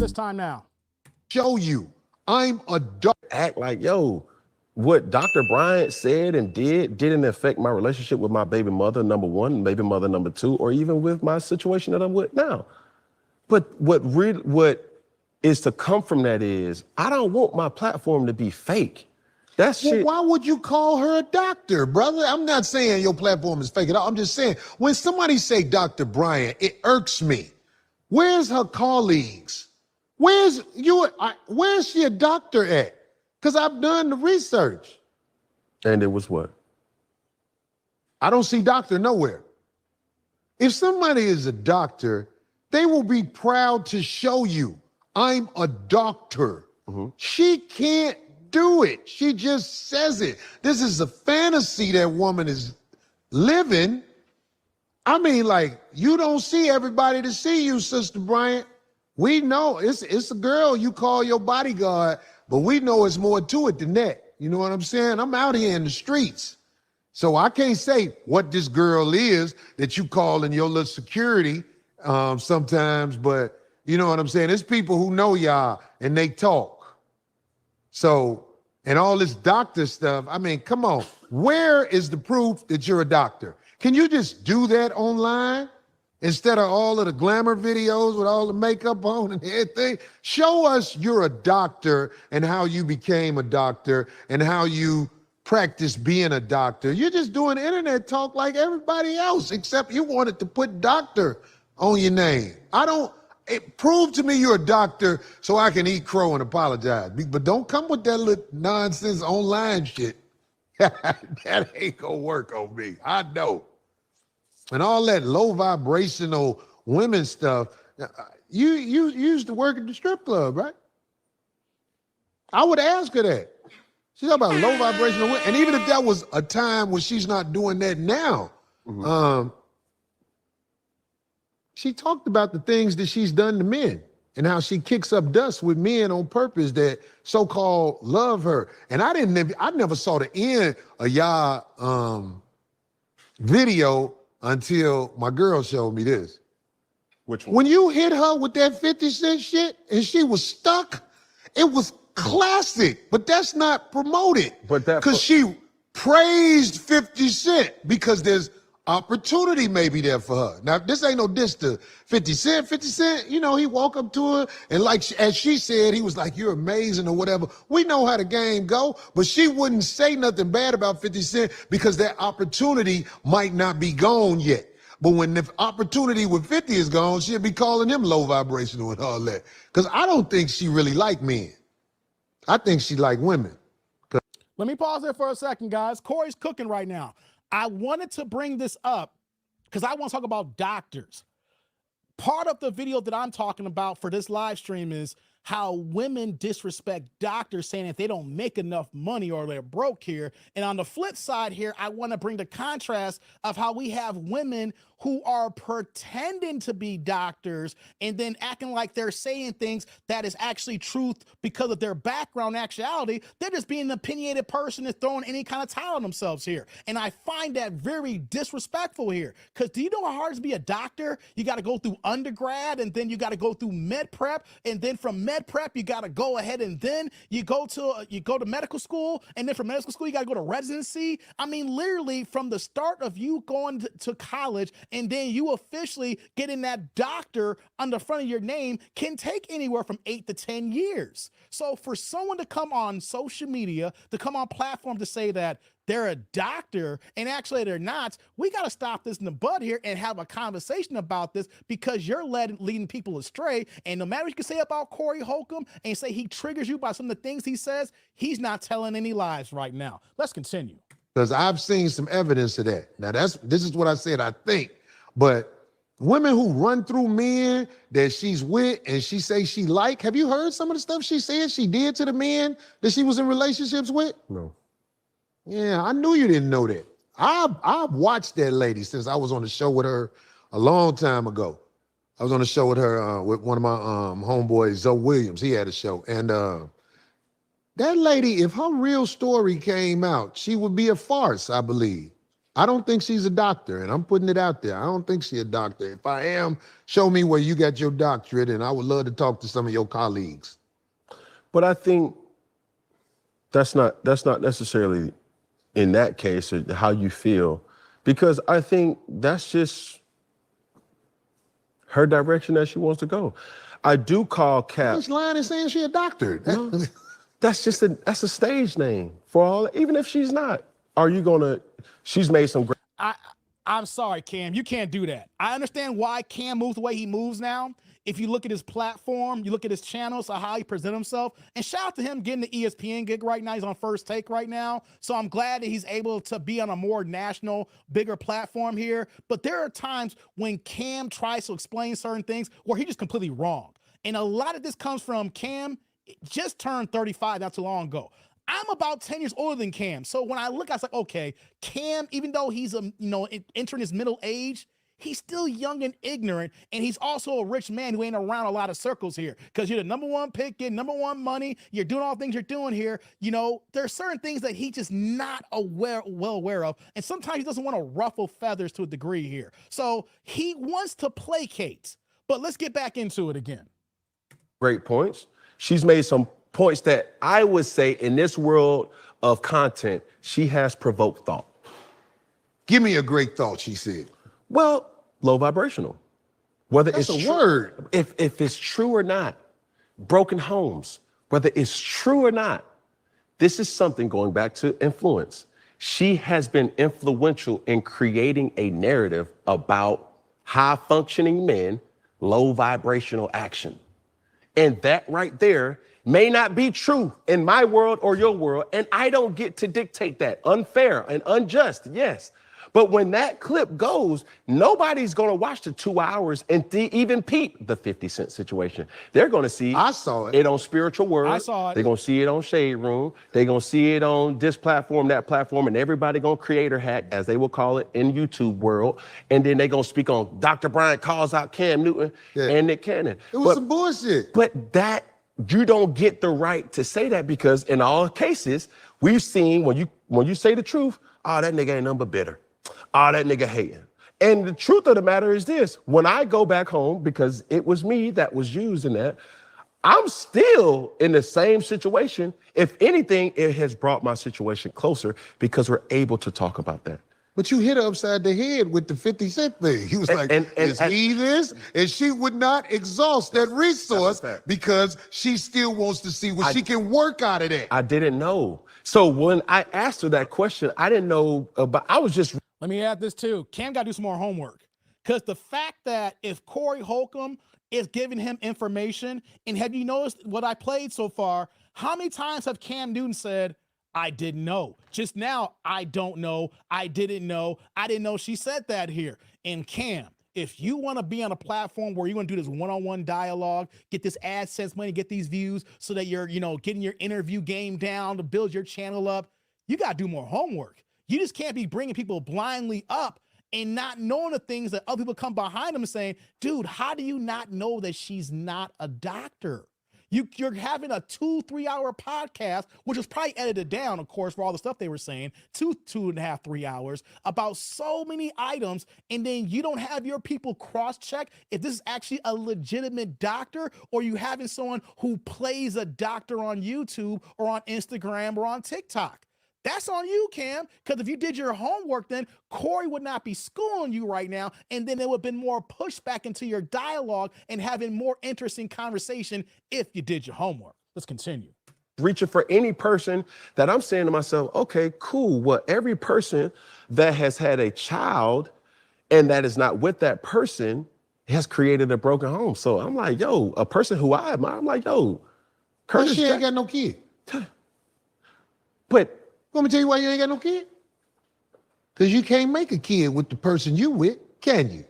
this time now. Show you I'm a doctor. Act like, yo, what Dr. Bryant said and didn't affect my relationship with my baby mother, number one, baby mother, number two, or even with my situation that I'm with now. But what is to come from that is, I don't want my platform to be fake. That's shit. Why would you call her a doctor, brother? I'm not saying your platform is fake at all. I'm just saying, when somebody say Dr. Bryant, it irks me. Where's her colleagues? Where's she a doctor at? Because I've done the research. And it was what? I don't see doctor nowhere. If somebody is a doctor, they will be proud to show you, I'm a doctor. She can't do it. She just says it. This is a fantasy that woman is living. I mean, like, you don't see everybody to see you, Sister Bryant. We know it's a girl you call your bodyguard, but we know it's more to it than that. You know what I'm saying? I'm out here in the streets. So I can't say what this girl is that you call in your little security sometimes, but you know what I'm saying? There's people who know y'all and they talk. So, and all this doctor stuff, I mean, come on. Where is the proof that you're a doctor? Can you just do that online instead of all of the glamour videos with all the makeup on and everything? Show us you're a doctor and how you became a doctor and how you practice being a doctor. You're just doing internet talk like everybody else, except you wanted to put doctor on your name. Prove to me you're a doctor so I can eat crow and apologize. But don't come with that little nonsense online shit. That ain't gonna work on me. I know. And all that low vibrational women stuff. You used to work at the strip club, right? I would ask her that. She's talking about low vibrational women. And even if that was a time when she's not doing that now, she talked about the things that she's done to men and how she kicks up dust with men on purpose that so-called love her. And I never saw the end of y'all video until my girl showed me this. Which one? When you hit her with that 50 Cent shit and she was stuck, it was classic, but that's not promoted. But that because she praised 50 Cent because there's opportunity maybe there for her. Now, this ain't no diss to 50 Cent. 50 Cent, you know, he walked up to her and as she said, he was like, you're amazing or whatever. We know how the game go, but she wouldn't say nothing bad about 50 Cent because that opportunity might not be gone yet. But when the opportunity with 50 is gone, she'll be calling him low vibrational and all that. Because I don't think she really like men. I think she like women. Let me pause there for a second, guys. Corey's cooking right now. I wanted to bring this up because I want to talk about doctors. Part of the video that I'm talking about for this live stream is how women disrespect doctors, saying that they don't make enough money or they're broke here. And on the flip side here, I want to bring the contrast of how we have women who are pretending to be doctors and then acting like they're saying things that is actually truth because of their background. Actuality, they're just being an opinionated person and throwing any kind of title on themselves here. And I find that very disrespectful here. Because do you know how hard it is to be a doctor? You got to go through undergrad and then you got to go through med prep. And then from med prep, you got to go ahead and then you go to medical school. And then from medical school, you got to go to residency. I mean, literally from the start of you going to college and then you officially getting that doctor on the front of your name can take anywhere from 8 to 10 years. So for someone to come on social media, to come on platform to say that they're a doctor and actually they're not, we got to stop this in the bud here and have a conversation about this because you're leading people astray. And no matter what you can say about Corey Holcomb and say he triggers you by some of the things he says, he's not telling any lies right now. Let's continue. Because I've seen some evidence of that. Now this is what I said, I think. But women who run through men that she's with and she say she like, have you heard some of the stuff she said she did to the men that she was in relationships with? No. Yeah, I knew you didn't know that. I've watched that lady since I was on the show with her a long time ago. I was on the show with her with one of my homeboys, Zoe Williams. He had a show. And that lady, if her real story came out, she would be a farce, I believe. I don't think she's a doctor, and I'm putting it out there. I don't think she's a doctor. If I am, show me where you got your doctorate, and I would love to talk to some of your colleagues. But I think that's not necessarily in that case or how you feel, because I think that's just her direction that she wants to go. I do call Cap. She's lying and saying she's a doctor. No, that's a stage name for all. Even if she's not, are you gonna? She's made some great. I'm sorry, Cam. You can't do that. I understand why Cam moves the way he moves now. If you look at his platform, you look at his channel, so how he presents himself, and shout out to him getting the ESPN gig right now. He's on First Take right now. So I'm glad that he's able to be on a more national, bigger platform here. But there are times when Cam tries to explain certain things where he's just completely wrong. And a lot of this comes from Cam just turned 35 not too long ago. I'm about 10 years older than Cam. So when I look, I was like, okay, Cam, even though he's entering his middle age, he's still young and ignorant, and he's also a rich man who ain't around a lot of circles here because you're the #1 pick, getting #1 money, you're doing all the things you're doing here. You know, there's certain things that he's just not well aware of, and sometimes he doesn't want to ruffle feathers to a degree here. So he wants to placate, but let's get back into it again. Great points. She's made some points that I would say in this world of content, she has provoked thought. Give me a great thought, she said. Well, low vibrational. Whether That's it's a word. If it's true or not, broken homes, whether it's true or not, this is something going back to influence. She has been influential in creating a narrative about high functioning men, low vibrational action. And that right there may not be true in my world or your world, and I don't get to dictate that. Unfair and unjust, yes. But when that clip goes, nobody's going to watch the 2 hours and even peep the 50 Cent situation. They're going to see I saw it on Spiritual World. I saw it. They're going to see it on Shade Room. They're going to see it on this platform, that platform, and everybody going to creator hack, as they will call it in YouTube world. And then they're going to speak on Dr. Bryant calls out Cam Newton and Nick Cannon. It was some bullshit. But that, you don't get the right to say that, because in all cases, we've seen when you say the truth, oh, that nigga ain't nothing but bitter. Oh, that nigga hating. And the truth of the matter is this: when I go back home, because it was me that was used in that, I'm still in the same situation. If anything, it has brought my situation closer because we're able to talk about that. But you hit her upside the head with the 50 Cent thing. He was like, is he this? And she would not exhaust that resource because she still wants to see what she can work out of that. I didn't know. So when I asked her that question, I didn't know about, I was just. Let me add this too. Cam got to do some more homework, because the fact that if Corey Holcomb is giving him information, and have you noticed what I played so far? How many times have Cam Newton said, I didn't know? Just now, I don't know. I didn't know. I didn't know she said that here. And Cam, if you want to be on a platform where you're going to do this one-on-one dialogue, get this AdSense money, get these views so that you're, getting your interview game down to build your channel up, you got to do more homework. You just can't be bringing people blindly up and not knowing the things that other people come behind them and saying, dude, how do you not know that she's not a doctor? You're having a 2-3 hour podcast, which was probably edited down, of course, for all the stuff they were saying, 2.5, 3 hours about so many items. And then you don't have your people cross-check if this is actually a legitimate doctor, or you having someone who plays a doctor on YouTube or on Instagram or on TikTok. That's on you, Cam, because if you did your homework, then Corey would not be schooling you right now, and then there would have been more pushback into your dialogue and having more interesting conversation if you did your homework. Let's continue. Reaching for any person that I'm saying to myself, okay, cool. Well, every person that has had a child and that is not with that person has created a broken home. So I'm like, yo, a person who I admire, I'm like, yo, Curtis, she ain't got no kid. But let me tell you why you ain't got no kid. Because you can't make a kid with the person you with, can you?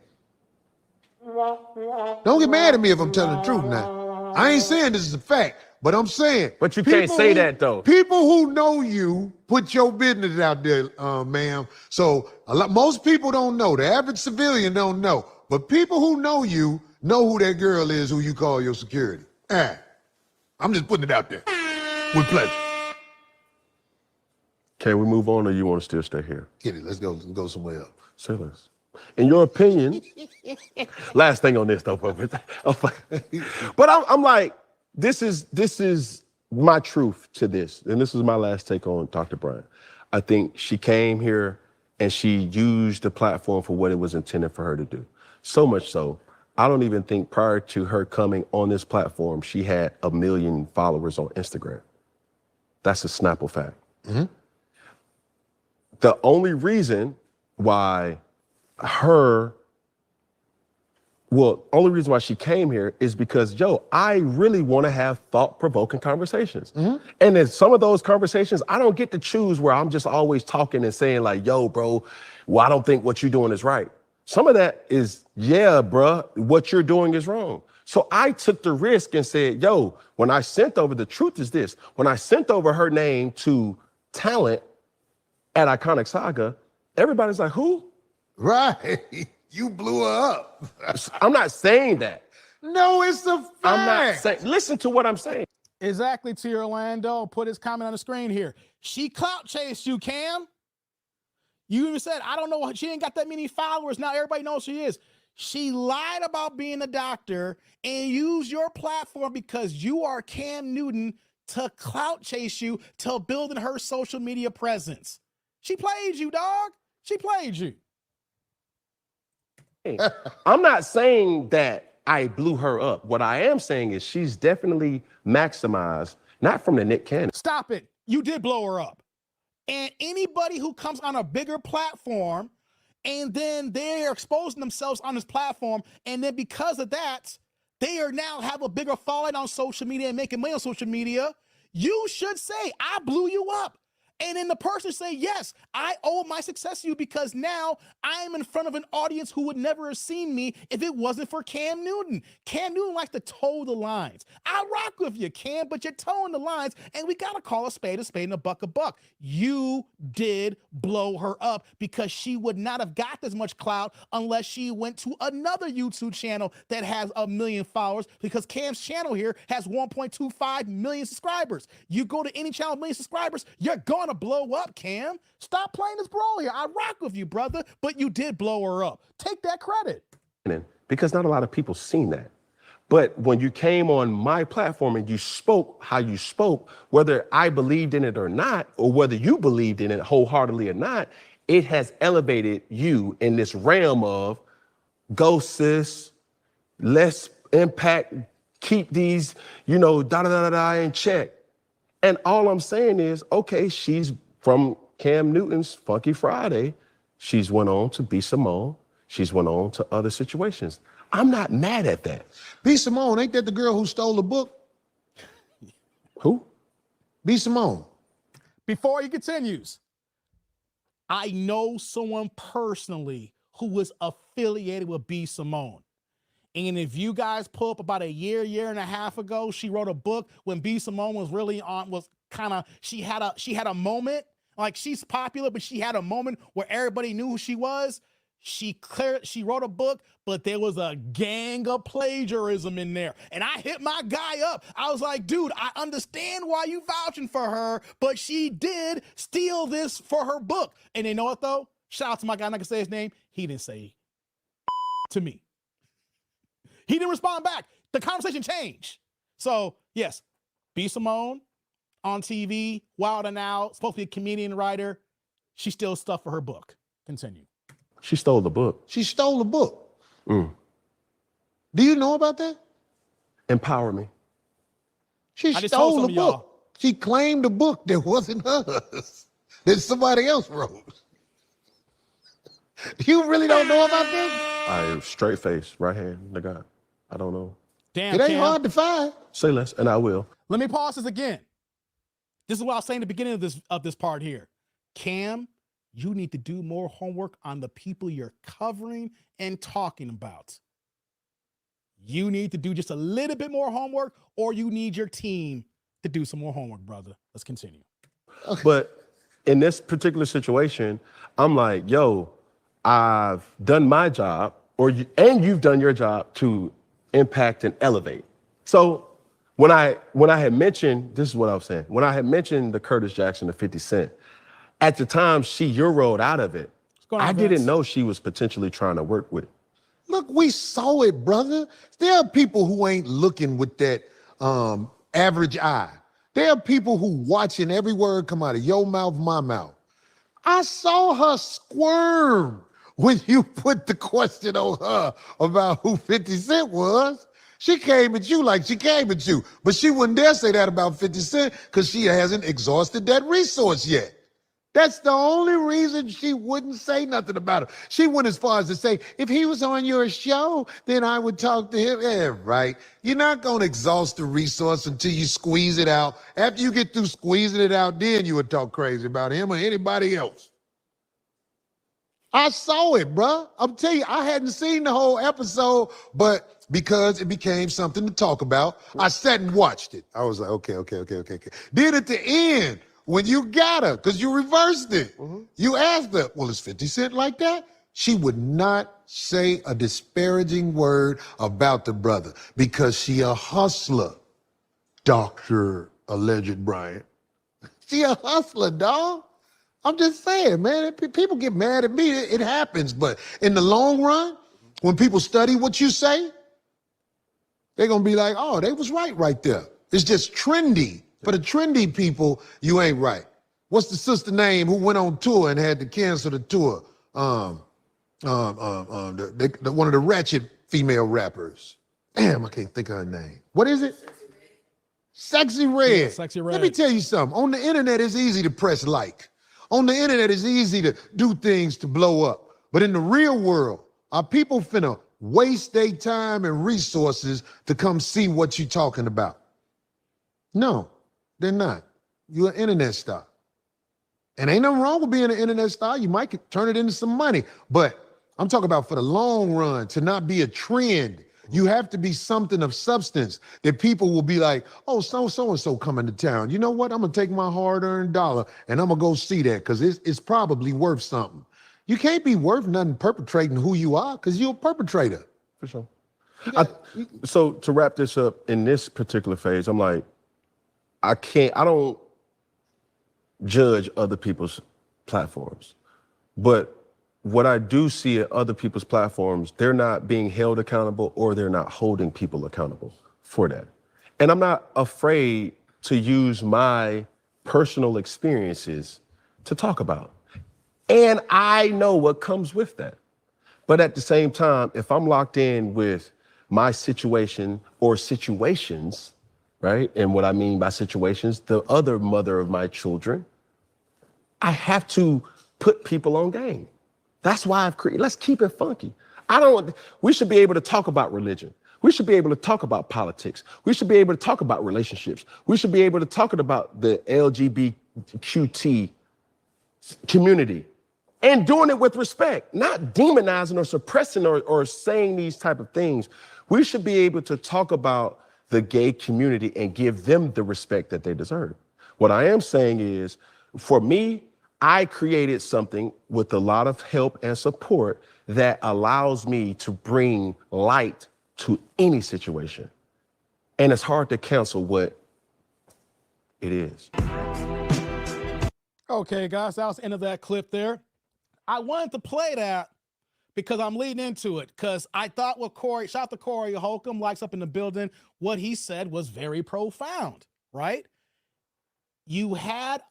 Don't get mad at me if I'm telling the truth now. I ain't saying this is a fact, but I'm saying. But you can't say that, though. People who know you put your business out there, ma'am. So most people don't know. The average civilian don't know. But people who know you know who that girl is who you call your security. I'm just putting it out there with pleasure. Can we move on, or you want to still stay here? Get it. Let's go somewhere else. Say less. In your opinion, last thing on this though, but I'm like, this is my truth to this, and this is my last take on Dr. Bryant. I think she came here and she used the platform for what it was intended for her to do. So much so, I don't even think prior to her coming on this platform, she had 1 million followers on Instagram. That's a Snapple fact. Mm-hmm. The only reason why she came here is because, I really want to have thought-provoking conversations. Mm-hmm. And in some of those conversations, I don't get to choose where I'm just always talking and saying like, yo, bro, well, I don't think what you're doing is right. Some of that is, yeah, bruh, what you're doing is wrong. So I took the risk and said, when I sent over, the truth is this, when I sent over her name to talent at Iconic Saga, everybody's like, who? Right. You blew her up. I'm not saying that. No, it's a fact. I'm not saying, listen to what I'm saying. Exactly, T. Orlando. Put his comment on the screen here. She clout chased you, Cam. You even said, I don't know, she ain't got that many followers. Now everybody knows she is. She lied about being a doctor and used your platform because you are Cam Newton to clout chase you to building her social media presence. She played you, dog. She played you. I'm not saying that I blew her up. What I am saying is she's definitely maximized, not from the Nick Cannon. Stop it. You did blow her up. And anybody who comes on a bigger platform and then they're exposing themselves on this platform, and then because of that, they are now have a bigger following on social media and making money on social media, you should say, I blew you up. And then the person say, yes, I owe my success to you because now I am in front of an audience who would never have seen me if it wasn't for Cam Newton. Cam Newton likes to toe the lines. I rock with you, Cam, but you're toeing the lines, and we got to call a spade and a buck a buck. You did blow her up because she would not have got this much clout unless she went to another YouTube channel that has 1 million followers, because Cam's channel here has 1.25 million subscribers. You go to any channel with 1 million subscribers, you're going to blow up, Cam. Stop playing this role here. I rock with you, brother, but you did blow her up. Take that credit. Because not a lot of people seen that. But when you came on my platform and you spoke how you spoke, whether I believed in it or not, or whether you believed in it wholeheartedly or not, it has elevated you in this realm of go, sis, let's impact, keep these, in check. And all I'm saying is, okay, she's from Cam Newton's Funky Friday. She's went on to B. Simone. She's went on to other situations. I'm not mad at that. B. Simone, ain't that the girl who stole the book? Who? B. Simone. Before he continues, I know someone personally who was affiliated with B. Simone. And if you guys pull up about a year and a half ago, she wrote a book when B. Simone was really on, she had a moment, like she's popular, but she had a moment where everybody knew who she was. She wrote a book, but there was a gang of plagiarism in there. And I hit my guy up. I was like, dude, I understand why you vouching for her, but she did steal this for her book. And you know what though? Shout out to my guy, I'm not gonna say his name. He didn't say to me. He didn't respond back. The conversation changed. So yes, B. Simone on TV, Wild and Out, supposed to be a comedian writer. She steals stuff for her book. Continue. She stole the book. She stole the book. Mm. Do you know about that? Empower me. She stole the book. She claimed the book that wasn't hers, that somebody else wrote. You really don't know about this? I straight face, right hand to God. I don't know. Damn, it ain't Cam. hard to find. Say less, and I will. Let me pause this again. This is what I was saying at the beginning of this part here. Cam, you need to do more homework on the people you're covering and talking about. You need to do just a little bit more homework, or you need your team to do some more homework, brother. Let's continue. Okay. But in this particular situation, I'm like, yo, I've done my job, and you've done your job to impact and elevate. So when I had mentioned, this is what I was saying, when I had mentioned the Curtis Jackson, the 50 Cent, At the time, she Euroed out of it. going I on, didn't Vince? know she was potentially trying to work with it. Look, we saw it, brother. There are people who ain't looking with that average eye. There are people who watching every word come out of your mouth, my mouth. I saw her squirm when you put the question on her about who 50 Cent was. She came at you like she came at you, but she wouldn't dare say that about 50 Cent because she hasn't exhausted that resource yet. That's the only reason she wouldn't say nothing about him. She went as far as to say, if he was on your show, then I would talk to him. Yeah, right. You're not going to exhaust the resource until you squeeze it out. After you get through squeezing it out, then you would talk crazy about him or anybody else. I saw it, bruh. I'm telling you, I hadn't seen the whole episode, but because it became something to talk about, I sat and watched it. I was like, okay. Then at the end, when you got her, because you reversed it, you asked her, well, is 50 Cent like that? She would not say a disparaging word about the brother because she a hustler, Dr. Alleged Bryant. She a hustler, dog. I'm just saying, man, people get mad at me. It happens. But in the long run, when people study what you say, they're going to be like, oh, they was right there. It's just trendy. For the trendy people, you ain't right. What's the sister name who went on tour and had to cancel the tour? One of the ratchet female rappers. Damn, I can't think of her name. What is it? Sexy Red. Yeah, Sexy Red. Let me tell you something. On the internet, it's easy to press like. On the internet, it's easy to do things to blow up. But in the real world, are people finna waste their time and resources to come see what you're talking about? No, they're not. You're an internet star. And ain't nothing wrong with being an internet star. You might turn it into some money. But I'm talking about for the long run, to not be a trend. You have to be something of substance that people will be like, oh, so-and-so coming to town. You know what? I'm going to take my hard-earned dollar and I'm going to go see that because it's probably worth something. You can't be worth nothing perpetrating who you are because you're a perpetrator. For sure. So to wrap this up in this particular phase, I'm like, I don't judge other people's platforms, but what I do see at other people's platforms, they're not being held accountable or they're not holding people accountable for that. And I'm not afraid to use my personal experiences to talk about. And I know what comes with that. But at the same time, if I'm locked in with my situation or situations, right? And what I mean by situations, the other mother of my children, I have to put people on game. That's why I've created, let's keep it funky. We should be able to talk about religion. We should be able to talk about politics. We should be able to talk about relationships. We should be able to talk about the LGBTQT community and doing it with respect, not demonizing or suppressing or saying these type of things. We should be able to talk about the gay community and give them the respect that they deserve. What I am saying is, for me, I created something with a lot of help and support that allows me to bring light to any situation. And it's hard to cancel what it is. Okay, guys, that was the end of that clip there. I wanted to play that because I'm leading into it, because I thought what Corey, shout out to Corey Holcomb, likes up in the building, what he said was very profound, right? You had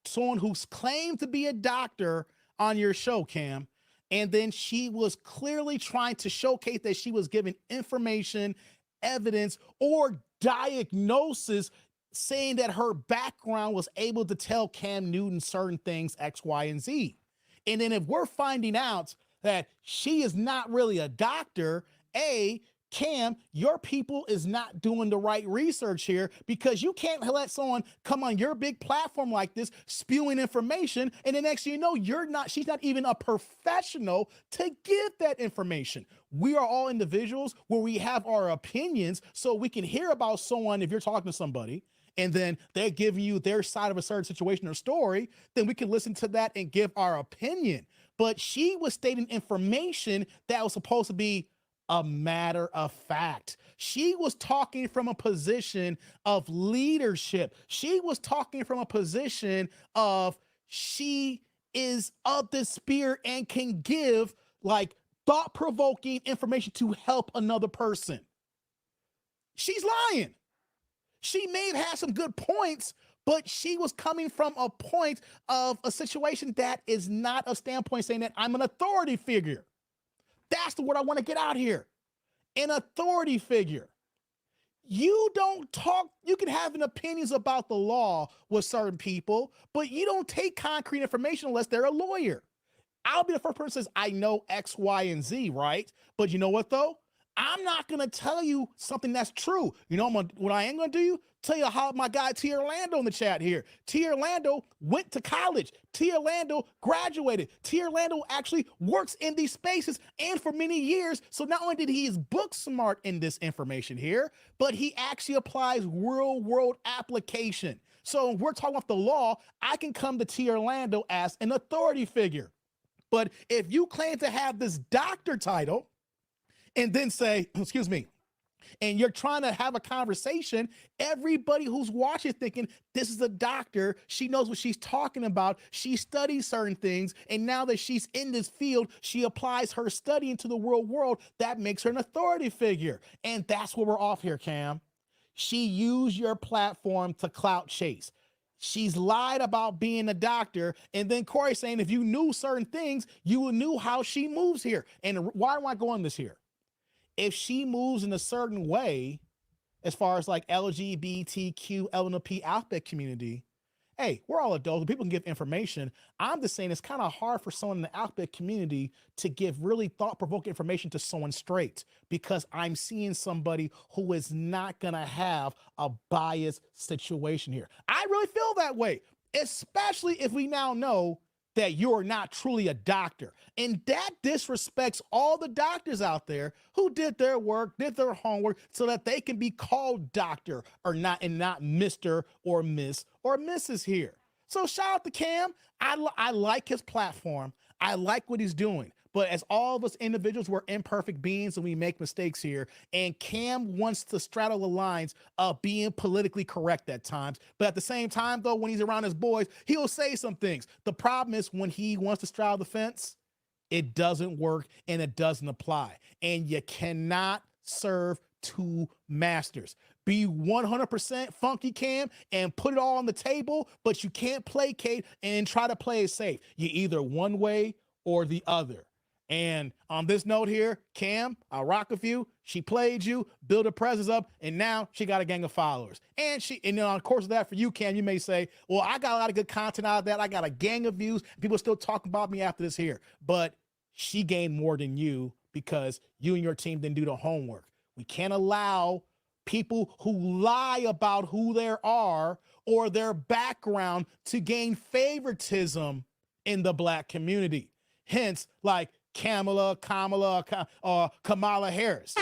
someone who's claimed to be a doctor on your show, Cam, and then she was clearly trying to showcase that she was giving information, evidence, or diagnosis, saying that her background was able to tell Cam Newton certain things, X, Y, and Z. And then if we're finding out that she is not really a doctor, Cam, your people is not doing the right research here, because you can't let someone come on your big platform like this spewing information, and the next thing you know, she's not even a professional to give that information. We are all individuals where we have our opinions, so we can hear about someone. If you're talking to somebody and then they're giving you their side of a certain situation or story, then we can listen to that and give our opinion. But she was stating information that was supposed to be a matter of fact. She was talking from a position of leadership. She was talking from a position of she is of the spirit and can give like thought-provoking information to help another person. She's lying. She may have had some good points, but she was coming from a point of a situation that is not a standpoint saying that I'm an authority figure. That's the word I want to get out here. An authority figure. You don't talk, you can have an opinions about the law with certain people, but you don't take concrete information unless they're a lawyer. I'll be the first person that says, I know X, Y, and Z, right? But you know what though? I'm not gonna tell you something that's true. You know what I am gonna do? Tell you how my guy T. Orlando in the chat here. T. Orlando went to college. T. Orlando graduated. T. Orlando actually works in these spaces and for many years. So not only did he is book smart in this information here, but he actually applies real world application. So when we're talking about the law, I can come to T. Orlando as an authority figure. But if you claim to have this doctor title and then say, excuse me, and you're trying to have a conversation, everybody who's watching thinking, this is a doctor, she knows what she's talking about, she studies certain things, and now that she's in this field, she applies her study into the real world. That makes her an authority figure. And that's where we're off here, Cam. She used your platform to clout chase. She's lied about being a doctor. And then Corey saying, if you knew certain things, you knew how she moves here. And why do I go on this here? If she moves in a certain way, as far as like LGBTQ, LNP alphabet community, hey, we're all adults. People can give information. I'm just saying it's kind of hard for someone in the alphabet community to give really thought-provoking information to someone straight, because I'm seeing somebody who is not going to have a biased situation here. I really feel that way, especially if we now know that you're not truly a doctor. And that disrespects all the doctors out there who did their work, did their homework, so that they can be called doctor or not, and not Mr. or Miss or Mrs. here. So shout out to Cam. I like his platform. I like what he's doing. But as all of us individuals, we're imperfect beings and we make mistakes here. And Cam wants to straddle the lines of being politically correct at times. But at the same time, though, when he's around his boys, he'll say some things. The problem is when he wants to straddle the fence, it doesn't work and it doesn't apply. And you cannot serve two masters. Be 100% funky, Cam, and put it all on the table, but you can't placate and try to play it safe. You're either one way or the other. And on this note here, Cam, I'll rock with you. She played you, built her presence up, and now she got a gang of followers. And then on the course of that for you, Cam, you may say, well, I got a lot of good content out of that. I got a gang of views. People still talking about me after this here. But she gained more than you because you and your team didn't do the homework. We can't allow people who lie about who they are or their background to gain favoritism in the Black community. Hence, like Kamala Harris.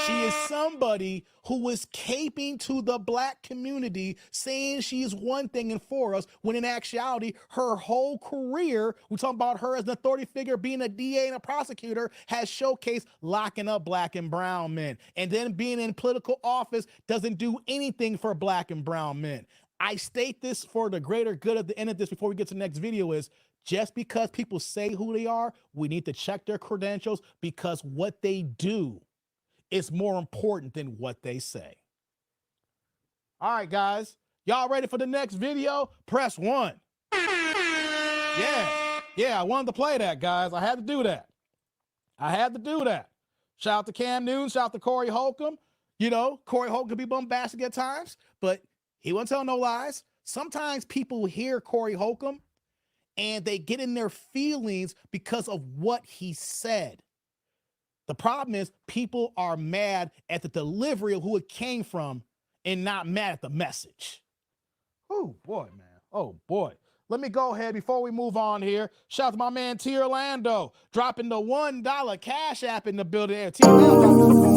She is somebody who is caping to the Black community, saying she is one thing and for us, when in actuality, her whole career, we talk about her as an authority figure, being a DA and a prosecutor, has showcased locking up Black and brown men. And then being in political office doesn't do anything for Black and brown men. I state this for the greater good at the end of this before we get to the next video is, just because people say who they are, we need to check their credentials, because what they do is more important than what they say. All right, guys, y'all ready for the next video? Press 1. Yeah, I wanted to play that, guys. I had to do that. Shout out to Cam Newton, shout out to Corey Holcomb. You know, Corey Holcomb can be bombastic at times, but he won't tell no lies. Sometimes people hear Corey Holcomb and they get in their feelings because of what he said. The problem is people are mad at the delivery of who it came from and not mad at the message. Oh boy, man. Oh boy. Let me go ahead before we move on here. Shout out to my man T. Orlando dropping the $1 Cash App in the building. T. Orlando